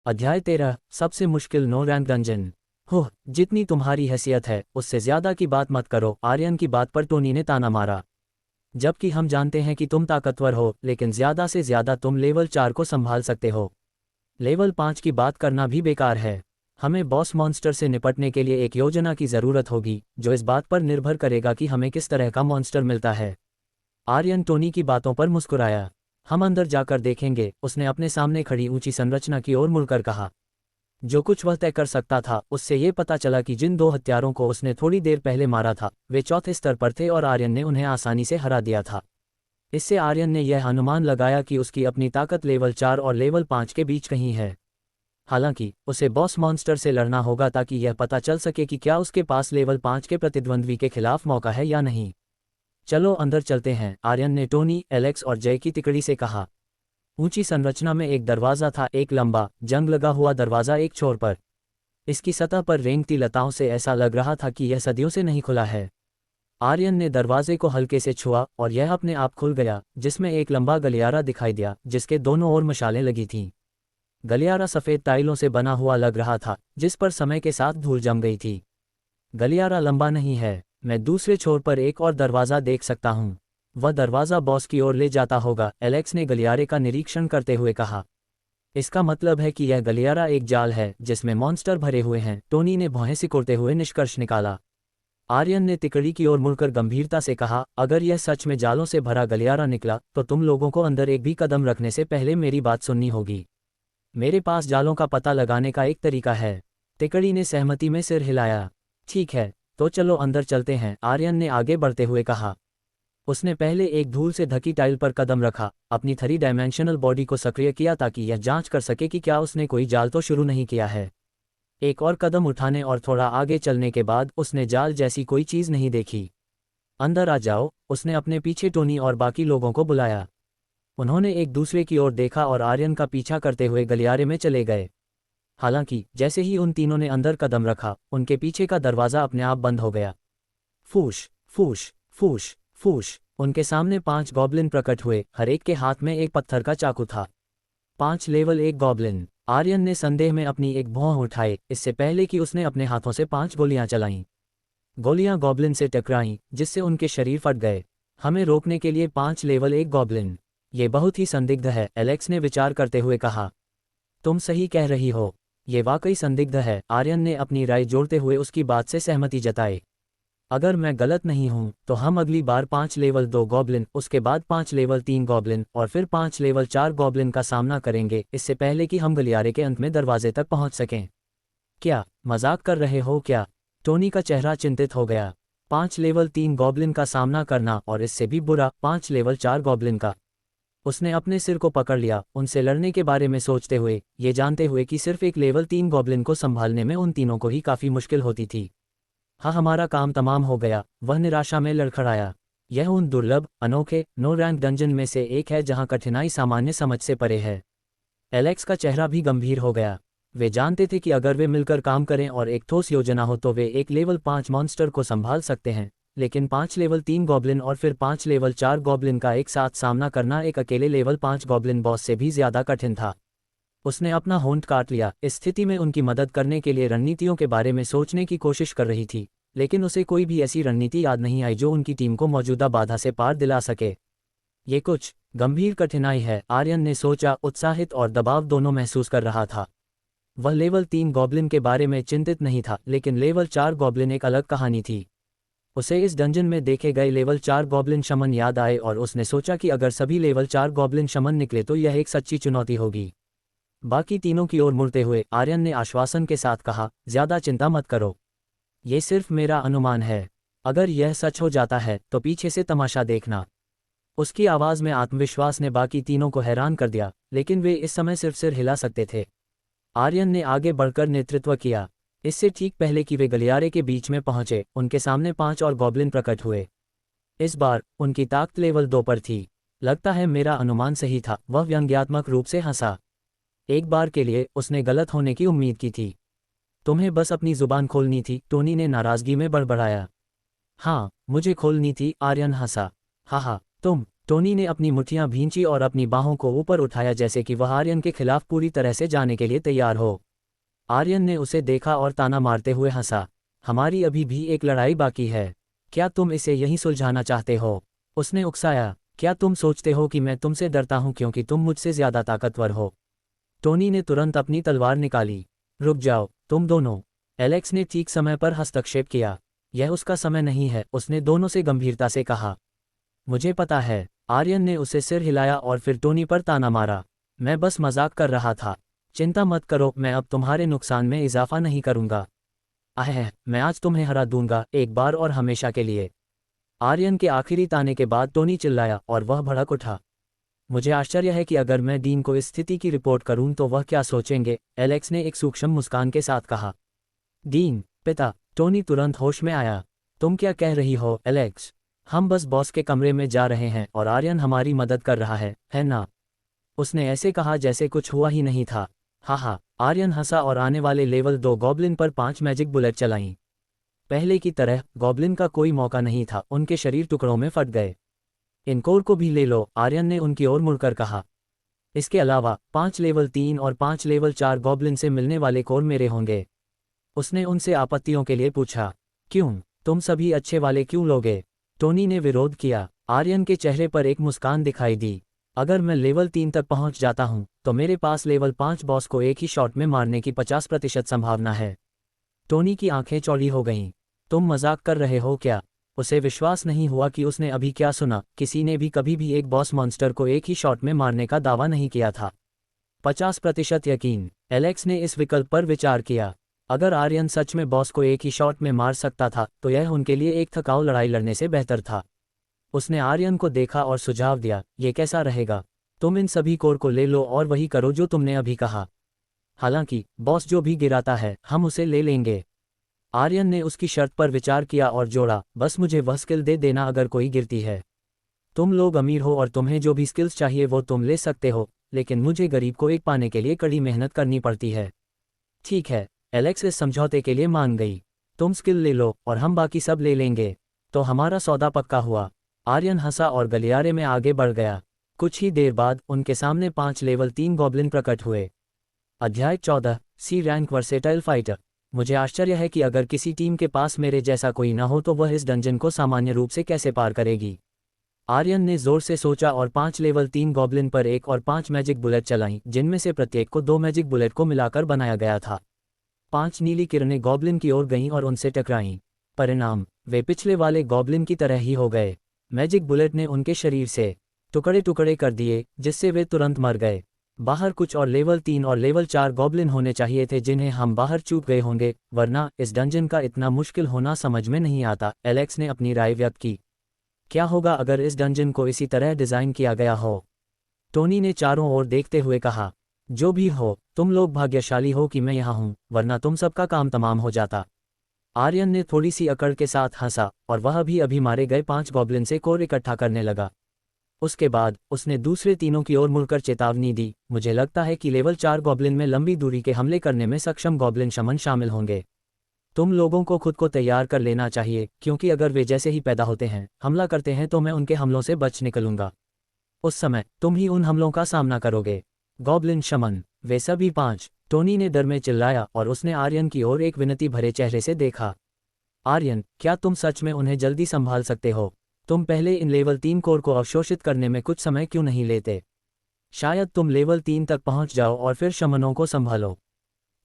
अध्याय 13 सबसे मुश्किल नो रैंक डंजन। हो, जितनी तुम्हारी हैसियत है उससे ज्यादा की बात मत करो। आर्यन की बात पर टोनी ने ताना मारा। जबकि हम जानते हैं कि तुम ताकतवर हो, लेकिन ज्यादा से ज्यादा तुम लेवल 4 को संभाल सकते हो। लेवल 5 की बात करना भी बेकार है। हमें बॉस मॉन्स्टर से निपटने के लिए एक योजना की जरूरत होगी, जो इस बात पर निर्भर करेगा कि हमें किस तरह का मॉन्स्टर मिलता है। आर्यन टोनी की बातों पर मुस्कुराया। हम अंदर जाकर देखेंगे, उसने अपने सामने खड़ी ऊंची संरचना की ओर मुड़कर कहा। जो कुछ वह तय कर सकता था, उससे ये पता चला कि जिन दो हत्यारों को उसने थोड़ी देर पहले मारा था, वे चौथे स्तर पर थे और आर्यन ने उन्हें आसानी से हरा दिया था। इससे आर्यन ने यह अनुमान लगाया कि उसकी अपनी ताकत लेवल 4 और लेवल 5 के बीच कहीं है। हालांकि उसे बॉस मॉन्स्टर से लड़ना होगा ताकि यह पता चल सके कि क्या उसके पास लेवल 5 के प्रतिद्वंद्वी के खिलाफ मौका है या नहीं। चलो अंदर चलते हैं, आर्यन ने टोनी, एलेक्स और जय की तिकड़ी से कहा। ऊंची संरचना में एक दरवाज़ा था, एक लंबा, जंग लगा हुआ दरवाज़ा एक छोर पर। इसकी सतह पर रेंगती लताओं से ऐसा लग रहा था कि यह सदियों से नहीं खुला है। आर्यन ने दरवाजे को हल्के से छुआ और यह अपने आप खुल गया, जिसमें एक लंबा गलियारा दिखाई दिया, जिसके दोनों ओर मशालें लगी थीं। गलियारा सफ़ेद टाइलों से बना हुआ लग रहा था, जिस पर समय के साथ धूल जम गई थी। गलियारा लंबा नहीं है, मैं दूसरे छोर पर एक और दरवाज़ा देख सकता हूँ। वह दरवाज़ा बॉस की ओर ले जाता होगा, एलेक्स ने गलियारे का निरीक्षण करते हुए कहा। इसका मतलब है कि यह गलियारा एक जाल है जिसमें मॉन्स्टर भरे हुए हैं, टोनी ने भौहें सिकोड़ते हुए निष्कर्ष निकाला। आर्यन ने तिकड़ी की ओर मुड़कर गंभीरता से कहा, अगर यह सच में जालों से भरा गलियारा निकला तो तुम लोगों को अंदर एक भी कदम रखने से पहले मेरी बात सुननी होगी। मेरे पास जालों का पता लगाने का एक तरीका है। तिकड़ी ने सहमति में सिर हिलाया। ठीक है, तो चलो अंदर चलते हैं, आर्यन ने आगे बढ़ते हुए कहा। उसने पहले एक धूल से ढकी टाइल पर कदम रखा, अपनी 3 डायमेंशनल बॉडी को सक्रिय किया ताकि यह जांच कर सके कि क्या उसने कोई जाल तो शुरू नहीं किया है। एक और कदम उठाने और थोड़ा आगे चलने के बाद उसने जाल जैसी कोई चीज़ नहीं देखी। अंदर आ जाओ, उसने अपने पीछे टोनी और बाकी लोगों को बुलाया। उन्होंने एक दूसरे की ओर देखा और आर्यन का पीछा करते हुए गलियारे में चले गए। हालांकि जैसे ही उन तीनों ने अंदर कदम रखा, उनके पीछे का दरवाज़ा अपने आप बंद हो गया। फूश फूश फूश फूश, उनके सामने 5 गॉब्लिन प्रकट हुए, हर एक के हाथ में एक पत्थर का चाकू था। 5 लेवल 1 गॉब्लिन। आर्यन ने संदेह में अपनी एक भौं उठाई, इससे पहले कि उसने अपने हाथों से 5 गोलियां चलाईं। गोलियां गॉब्लिन से टकराईं, जिससे उनके शरीर फट गए। हमें रोकने के लिए 5 लेवल 1 गॉब्लिन, ये बहुत ही संदिग्ध है, एलेक्स ने विचार करते हुए कहा। तुम सही कह रही हो, ये वाकई संदिग्ध है, आर्यन ने अपनी राय जोड़ते हुए उसकी बात से सहमति जताई। अगर मैं गलत नहीं हूं तो हम अगली बार 5 लेवल 2 गॉब्लिन, उसके बाद 5 लेवल 3 गॉब्लिन और फिर 5 लेवल 4 गॉब्लिन का सामना करेंगे, इससे पहले कि हम गलियारे के अंत में दरवाजे तक पहुंच सकें। क्या मजाक कर रहे हो क्या? टोनी का चेहरा चिंतित हो गया। 5 लेवल 3 गॉब्लिन का सामना करना, और इससे भी बुरा 5 लेवल 4 गॉब्लिन का। उसने अपने सिर को पकड़ लिया, उनसे लड़ने के बारे में सोचते हुए, ये जानते हुए कि सिर्फ एक लेवल 3 गॉब्लिन को संभालने में उन तीनों को ही काफ़ी मुश्किल होती थी। हाँ, हमारा काम तमाम हो गया, वह निराशा में लड़खड़ाया। यह उन दुर्लभ, अनोखे, नो रैंक डंजन में से एक है जहाँ कठिनाई सामान्य समझ से परे है। एलेक्स का चेहरा भी गंभीर हो गया। वे जानते थे कि अगर वे मिलकर काम करें और एक ठोस योजना हो तो वे एक लेवल 5 मॉन्स्टर को संभाल सकते हैं, लेकिन 5 लेवल 3 गॉब्लिन और फिर 5 लेवल 4 गॉब्लिन का एक साथ सामना करना एक अकेले लेवल 5 गॉब्लिन बॉस से भी ज़्यादा कठिन था। उसने अपना होंठ काट लिया, इस स्थिति में उनकी मदद करने के लिए रणनीतियों के बारे में सोचने की कोशिश कर रही थी, लेकिन उसे कोई भी ऐसी रणनीति याद नहीं आई जो उनकी टीम को मौजूदा बाधा से पार दिला सके। ये कुछ गंभीर कठिनाई है, आर्यन ने सोचा, उत्साहित और दबाव दोनों महसूस कर रहा था। वह लेवल 3 गॉब्लिन के बारे में चिंतित नहीं था, लेकिन लेवल 4 गॉब्लिन एक अलग कहानी थी। उसे इस डंजन में देखे गए लेवल 4 गॉब्लिन शमन याद आए और उसने सोचा कि अगर सभी लेवल 4 गॉब्लिन शमन निकले तो यह एक सच्ची चुनौती होगी। बाकी तीनों की ओर मुड़ते हुए आर्यन ने आश्वासन के साथ कहा, ज़्यादा चिंता मत करो, ये सिर्फ मेरा अनुमान है। अगर यह सच हो जाता है तो पीछे से तमाशा देखना। उसकी आवाज़ में आत्मविश्वास ने बाकी तीनों को हैरान कर दिया, लेकिन वे इस समय सिर्फ सिर हिला सकते थे। आर्यन ने आगे बढ़कर नेतृत्व किया। इससे ठीक पहले कि वे गलियारे के बीच में पहुंचे, उनके सामने 5 और गॉब्लिन प्रकट हुए। इस बार उनकी ताकत लेवल 2 पर थी। लगता है मेरा अनुमान सही था, वह व्यंग्यात्मक रूप से हंसा। एक बार के लिए उसने गलत होने की उम्मीद की थी। तुम्हें बस अपनी जुबान खोलनी थी, टोनी ने नाराजगी में बड़बड़ाया। हाँ, मुझे खोलनी थी, आर्यन हंसा। हाँ, तुम टोनी ने अपनी मुट्ठियां भींची और अपनी बाहों को ऊपर उठाया जैसे कि वह आर्यन के खिलाफ पूरी तरह से जाने के लिए तैयार हो। आर्यन ने उसे देखा और ताना मारते हुए हंसा। हमारी अभी भी एक लड़ाई बाकी है, क्या तुम इसे यहीं सुलझाना चाहते हो? उसने उकसाया। क्या तुम सोचते हो कि मैं तुमसे डरता हूं क्योंकि तुम मुझसे ज्यादा ताकतवर हो? टोनी ने तुरंत अपनी तलवार निकाली। रुक जाओ तुम दोनों, एलेक्स ने ठीक समय पर हस्तक्षेप किया। यह उसका समय नहीं है, उसने दोनों से गंभीरता से कहा। मुझे पता है, आर्यन ने उसे सिर हिलाया और फिर टोनी पर ताना मारा। मैं बस मजाक कर रहा था, चिंता मत करो, मैं अब तुम्हारे नुकसान में इजाफा नहीं करूंगा। मैं आज तुम्हें हरा दूंगा, एक बार और हमेशा के लिए। आर्यन के आखिरी ताने के बाद टोनी चिल्लाया और वह भड़क उठा। मुझे आश्चर्य है कि अगर मैं डीन को इस स्थिति की रिपोर्ट करूं तो वह क्या सोचेंगे, एलेक्स ने एक सूक्ष्म मुस्कान के साथ कहा। डीन, पिता। टोनी तुरंत होश में आया। तुम क्या कह रही हो एलेक्स? हम बस बॉस के कमरे में जा रहे हैं और आर्यन हमारी मदद कर रहा है ना? उसने ऐसे कहा जैसे कुछ हुआ ही नहीं था। हाँ, आर्यन हंसा और आने वाले लेवल 2 गॉब्लिन पर 5 मैजिक बुलेट चलाईं। पहले की तरह गॉब्लिन का कोई मौका नहीं था, उनके शरीर टुकड़ों में फट गए। इन कोर को भी ले लो, आर्यन ने उनकी ओर मुड़कर कहा। इसके अलावा 5 लेवल 3 और 5 लेवल 4 गॉब्लिन से मिलने वाले कोर मेरे होंगे। उसने उनसे आपत्तियों के लिए पूछा। क्यों? तुम सभी अच्छे वाले क्यों लोगे? टोनी ने विरोध किया। आर्यन के चेहरे पर एक मुस्कान दिखाई दी। अगर मैं लेवल 3 तक पहुंच जाता हूं तो मेरे पास लेवल 5 बॉस को एक ही शॉट में मारने की 50% संभावना है। टोनी की आंखें चौड़ी हो गईं। तुम मजाक कर रहे हो क्या? उसे विश्वास नहीं हुआ कि उसने अभी क्या सुना। किसी ने भी कभी भी एक बॉस मॉन्स्टर को एक ही शॉट में मारने का दावा नहीं किया था। 50% यकीन। एलेक्स ने इस विकल्प पर विचार किया। अगर आर्यन सच में बॉस को एक ही शॉट में मार सकता था तो यह उनके लिए एक थकाऊ लड़ाई लड़ने से बेहतर था। उसने आर्यन को देखा और सुझाव दिया, ये कैसा रहेगा? तुम इन सभी कोर को ले लो और वही करो जो तुमने अभी कहा। हालांकि बॉस जो भी गिराता है हम उसे ले लेंगे। आर्यन ने उसकी शर्त पर विचार किया और जोड़ा, बस मुझे वह स्किल दे देना अगर कोई गिरती है। तुम लोग अमीर हो और तुम्हें जो भी स्किल्स चाहिए वो तुम ले सकते हो, लेकिन मुझे गरीब को एक पाने के लिए कड़ी मेहनत करनी पड़ती है। ठीक है, एलेक्स इस समझौते के लिए मान गई। तुम स्किल ले लो और हम बाकी सब ले लेंगे। तो हमारा सौदा पक्का हुआ। आर्यन हंसा और गलियारे में आगे बढ़ गया। कुछ ही देर बाद उनके सामने 5 लेवल 3 गॉब्लिन प्रकट हुए। अध्याय 14, सी रैंक वर्सेटाइल फाइटर। मुझे आश्चर्य है कि अगर किसी टीम के पास मेरे जैसा कोई न हो तो वह इस डंजन को सामान्य रूप से कैसे पार करेगी। आर्यन ने जोर से सोचा और 5 लेवल 3 गॉब्लिन पर 1 और 5 मैजिक बुलेट चलाईं, जिनमें से प्रत्येक को 2 मैजिक बुलेट को मिलाकर बनाया गया था। 5 नीली किरणें गॉब्लिन की ओर गईं और उनसे टकराईं। परिणाम, वे पिछले वाले गॉब्लिन की तरह ही हो गए। मैजिक बुलेट ने उनके शरीर से टुकड़े टुकड़े कर दिए, जिससे वे तुरंत मर गए। बाहर कुछ और लेवल 3 और लेवल 4 गॉब्लिन होने चाहिए थे जिन्हें हम बाहर चूक गए होंगे, वरना इस डंजन का इतना मुश्किल होना समझ में नहीं आता। एलेक्स ने अपनी राय व्यक्त की। क्या होगा अगर इस डंजन को इसी तरह डिज़ाइन किया गया हो? टोनी ने चारों ओर देखते हुए कहा। जो भी हो, तुम लोग भाग्यशाली हो कि मैं यहाँ हूँ, वरना तुम सबका काम तमाम हो जाता। आर्यन ने थोड़ी सी अकड़ के साथ हंसा और वह भी अभी मारे गए 5 गॉब्लिन से कोर इकट्ठा करने लगा। उसके बाद उसने दूसरे तीनों की ओर मुड़कर चेतावनी दी। मुझे लगता है कि लेवल 4 गॉब्लिन में लंबी दूरी के हमले करने में सक्षम गॉब्लिन शमन शामिल होंगे। तुम लोगों को खुद को तैयार कर लेना चाहिए, क्योंकि अगर वे जैसे ही पैदा होते हैं हमला करते हैं तो मैं उनके हमलों से बच निकलूंगा। उस समय तुम ही उन हमलों का सामना करोगे। गॉब्लिन शमन, वे सभी 5। टोनी ने डर में चिल्लाया और उसने आर्यन की ओर एक विनती भरे चेहरे से देखा। आर्यन, क्या तुम सच में उन्हें जल्दी संभाल सकते हो? तुम पहले इन लेवल 3 कोर को अवशोषित करने में कुछ समय क्यों नहीं लेते? शायद तुम लेवल 3 तक पहुंच जाओ और फिर शमनों को संभालो।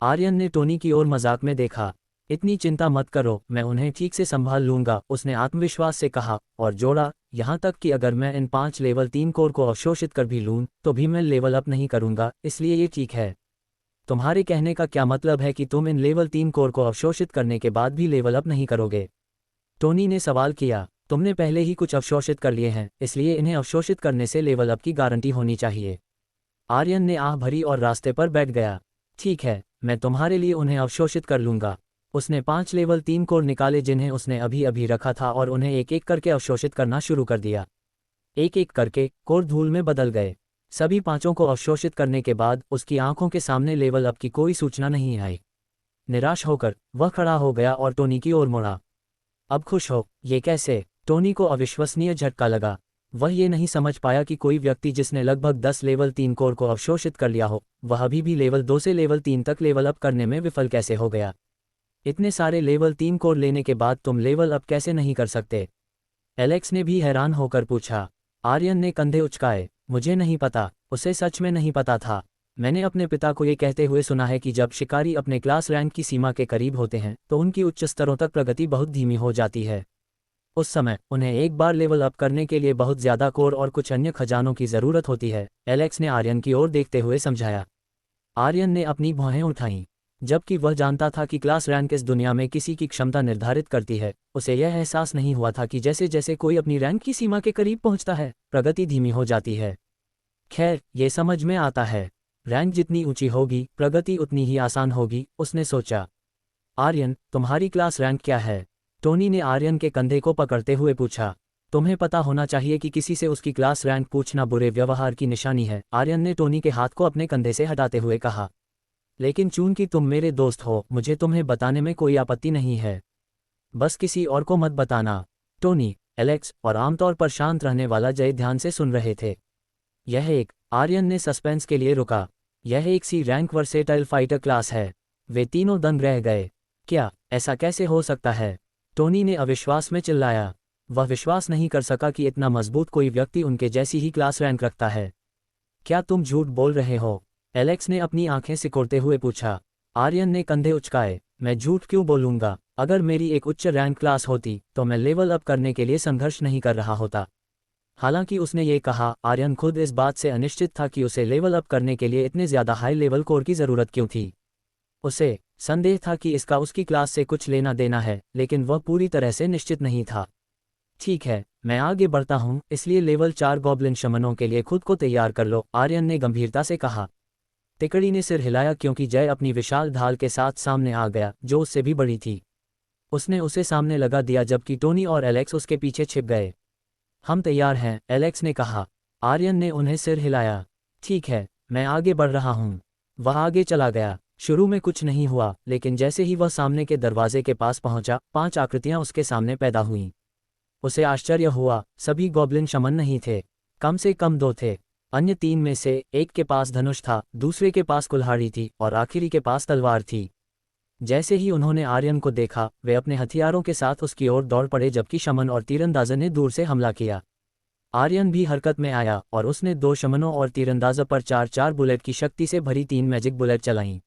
आर्यन ने टोनी की ओर मजाक में देखा। इतनी चिंता मत करो, मैं उन्हें ठीक से संभाल लूंगा, उसने आत्मविश्वास से कहा और जोड़ा, यहाँ तक कि अगर मैं इन 5 लेवल 3 कोर को अवशोषित कर भी लूँ तो भी मैं लेवल अप नहीं करूंगा, इसलिए ये ठीक है। तुम्हारे कहने का क्या मतलब है कि तुम इन लेवल 3 कोर को अवशोषित करने के बाद भी लेवल अप नहीं करोगे? टोनी ने सवाल किया। तुमने पहले ही कुछ अवशोषित कर लिए हैं, इसलिए इन्हें अवशोषित करने से लेवल अप की गारंटी होनी चाहिए। आर्यन ने आह भरी और रास्ते पर बैठ गया। ठीक है, मैं तुम्हारे लिए उन्हें अवशोषित कर लूंगा। उसने 5 लेवल 3 कोर निकाले जिन्हें उसने अभी अभी रखा था और उन्हें एक एक करके अवशोषित करना शुरू कर दिया। एक एक करके कोर धूल में बदल गए। सभी 5 को अवशोषित करने के बाद उसकी आंखों के सामने लेवल अप की कोई सूचना नहीं आई। निराश होकर वह खड़ा हो गया और टोनी की ओर मुड़ा। अब खुश हो? ये कैसे? टोनी को अविश्वसनीय झटका लगा। वह ये नहीं समझ पाया कि कोई व्यक्ति जिसने लगभग 10 लेवल 3 कोर को अवशोषित कर लिया हो, वह अभी भी लेवल 2 से लेवल 3 तक लेवल अप करने में विफल कैसे हो गया। इतने सारे लेवल 3 कोर लेने के बाद तुम लेवल अप कैसे नहीं कर सकते? एलेक्स ने भी हैरान होकर पूछा। आर्यन ने कंधे उचकाए, मुझे नहीं पता। उसे सच में नहीं पता था। मैंने अपने पिता को ये कहते हुए सुना है कि जब शिकारी अपने क्लास रैंक की सीमा के करीब होते हैं तो उनकी उच्च स्तरों तक प्रगति बहुत धीमी हो जाती है। उस समय उन्हें एक बार लेवल अप करने के लिए बहुत ज़्यादा कोर और कुछ अन्य खजानों की ज़रूरत होती है, एलेक्स ने आर्यन की ओर देखते हुए समझाया। आर्यन ने अपनी भौहें उठाईं। जबकि वह जानता था कि क्लास रैंक इस दुनिया में किसी की क्षमता निर्धारित करती है, उसे यह एहसास नहीं हुआ था कि जैसे जैसे कोई अपनी रैंक की सीमा के करीब पहुंचता है, प्रगति धीमी हो जाती है। खैर, ये समझ में आता है। रैंक जितनी ऊंची होगी, प्रगति उतनी ही आसान होगी, उसने सोचा। आर्यन, तुम्हारी क्लास रैंक क्या है? टोनी ने आर्यन के कंधे को पकड़ते हुए पूछा। तुम्हें पता होना चाहिए कि किसी से उसकी क्लास रैंक पूछना बुरे व्यवहार की निशानी है, आर्यन ने टोनी के हाथ को अपने कंधे से हटाते हुए कहा। लेकिन चूंकि तुम मेरे दोस्त हो, मुझे तुम्हें बताने में कोई आपत्ति नहीं है। बस किसी और को मत बताना। टोनी, एलेक्स और आमतौर पर शांत रहने वाला जय ध्यान से सुन रहे थे। आर्यन ने सस्पेंस के लिए रुका। यह एक सी रैंक वर्सेटाइल फाइटर क्लास है। वे तीनों दंग रह गए। क्या ऐसा कैसे हो सकता है? टोनी ने अविश्वास में चिल्लाया। वह विश्वास नहीं कर सका कि इतना मजबूत कोई व्यक्ति उनके जैसी ही क्लास रैंक रखता है। क्या तुम झूठ बोल रहे हो? एलेक्स ने अपनी आंखें सिकोड़ते हुए पूछा। आर्यन ने कंधे उचकाए। मैं झूठ क्यों बोलूंगा? अगर मेरी एक उच्च रैंक क्लास होती तो मैं लेवल अप करने के लिए संघर्ष नहीं कर रहा होता। हालांकि उसने ये कहा, आर्यन खुद इस बात से अनिश्चित था कि उसे लेवल अप करने के लिए इतने ज़्यादा हाई लेवल कोर की ज़रूरत क्यों थी। उसे संदेह था कि इसका उसकी क्लास से कुछ लेना देना है, लेकिन वह पूरी तरह से निश्चित नहीं था। ठीक है, मैं आगे बढ़ता हूँ, इसलिए लेवल 4 गॉब्लिन शमनों के लिए खुद को तैयार कर लो, आर्यन ने गंभीरता से कहा। तिकड़ी ने सिर हिलाया क्योंकि जय अपनी विशाल ढाल के साथ सामने आ गया, जो उससे भी बड़ी थी। उसने उसे सामने लगा दिया जबकि टोनी और एलेक्स उसके पीछे छिप गए। हम तैयार हैं, एलेक्स ने कहा। आर्यन ने उन्हें सिर हिलाया। ठीक है, मैं आगे बढ़ रहा हूँ। वह आगे चला गया। शुरू में कुछ नहीं हुआ, लेकिन जैसे ही वह सामने के दरवाजे के पास पहुंचा, 5 आकृतियां उसके सामने पैदा हुईं। उसे आश्चर्य हुआ, सभी गॉब्लिन शमन नहीं थे। कम से कम 2 थे। अन्य 3 में से एक के पास धनुष था, दूसरे के पास कुल्हाड़ी थी और आखिरी के पास तलवार थी। जैसे ही उन्होंने आर्यन को देखा, वे अपने हथियारों के साथ उसकी ओर दौड़ पड़े जबकि शमन और तीरंदाजों ने दूर से हमला किया। आर्यन भी हरकत में आया और उसने 2 शमनों और तीरंदाजों पर 4-4 बुलेट की शक्ति से भरी 3 मैजिक बुलेट चलाईं।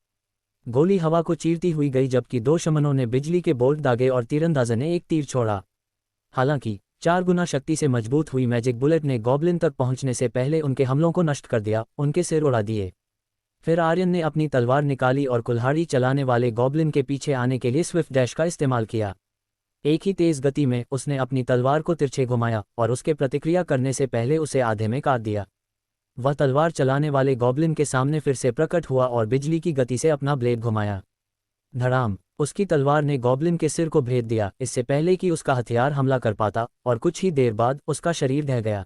गोली हवा को चीरती हुई गई जबकि 2 शमनों ने बिजली के बोल्ट दागे और तीरंदाजों ने एक तीर छोड़ा। हालांकि 4 गुना शक्ति से मजबूत हुई मैजिक बुलेट ने गॉब्लिन तक पहुंचने से पहले उनके हमलों को नष्ट कर दिया, उनके सिर उड़ा दिए। फिर आर्यन ने अपनी तलवार निकाली और कुल्हाड़ी चलाने वाले गॉब्लिन के पीछे आने के लिए स्विफ्ट डैश का इस्तेमाल किया। एक ही तेज गति में उसने अपनी तलवार को तिरछे घुमाया और उसके प्रतिक्रिया करने से पहले उसे आधे में काट दिया। वह तलवार चलाने वाले गॉब्लिन के सामने फिर से प्रकट हुआ और बिजली की गति से अपना ब्लेड घुमाया। धड़ाम! उसकी तलवार ने गॉब्लिन के सिर को भेद दिया, इससे पहले कि उसका हथियार हमला कर पाता, और कुछ ही देर बाद उसका शरीर ढह गया।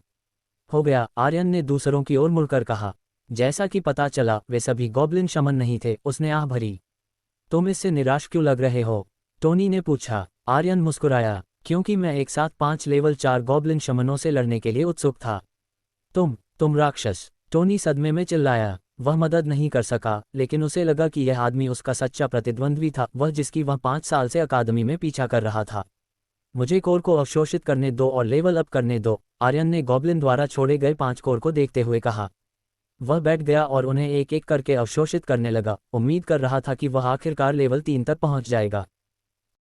हो गया, आर्यन ने दूसरों की ओर मुड़कर कहा। जैसा कि पता चला, वे सभी गॉब्लिन शमन नहीं थे, उसने आह भरी। तुम इससे निराश क्यों लग रहे हो? टोनी ने पूछा। आर्यन मुस्कुराया, क्योंकि मैं एक साथ 5 लेवल 4 गॉब्लिन शमनों से लड़ने के लिए उत्सुक था। तुम राक्षस! टोनी सदमे में चिल्लाया। वह मदद नहीं कर सका, लेकिन उसे लगा कि यह आदमी उसका सच्चा प्रतिद्वंद्वी था, वह जिसकी वह 5 साल से अकादमी में पीछा कर रहा था। मुझे कोर को अवशोषित करने दो और लेवल अप करने दो, आर्यन ने गॉब्लिन द्वारा छोड़े गए 5 कोर को देखते हुए कहा। वह बैठ गया और उन्हें एक एक करके अवशोषित करने लगा, उम्मीद कर रहा था कि वह आखिरकार लेवल 3 तक पहुंच जाएगा।